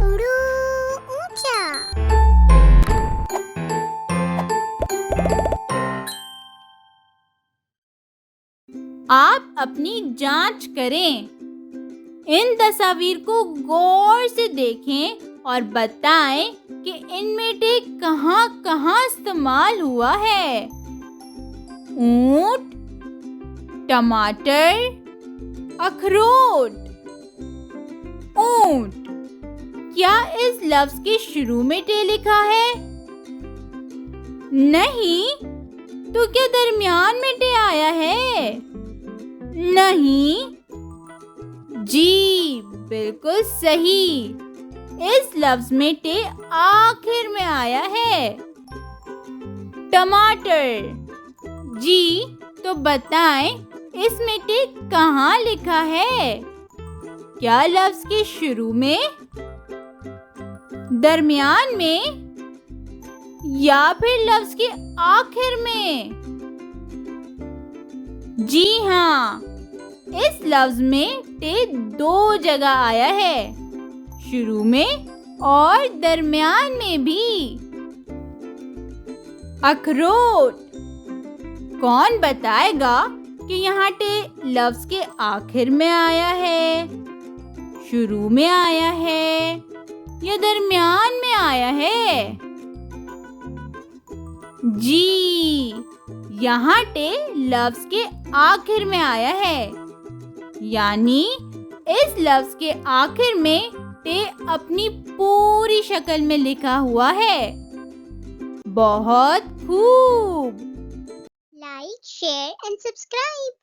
उड़ू ऊंचा। आप अपनी जांच करें। इन तस्वीर को गौर से देखें और बताएं कि इनमें से कहाँ-कहाँ इस्तेमाल हुआ है। ऊंट, टमाटर, अखरोट। ऊंट, क्या इस लफ्ज के शुरू में टे लिखा है? नहीं। तो क्या दरमियान में टे आया है? नहीं। जी, बिल्कुल सही। इस लफ्ज में टे आखिर में आया है। टमाटर। जी, तो बताएं इसमें टे कहाँ लिखा है? क्या लफ्ज के शुरू में, दरमियान में या फिर लफ्ज के आखिर में? जी हाँ, इस लफ्ज में टे दो जगह आया है, शुरू में और दरमियान में भी। अखरोट। कौन बताएगा कि यहाँ टे लफ्ज के आखिर में आया है, शुरू में आया है या दरमियान में आया है? जी, यहाँ टे लफ्ज के आखिर में आया है, यानी इस लफ्ज के आखिर में टे अपनी पूरी शक्ल में लिखा हुआ है। बहुत खूब। Like, share and subscribe.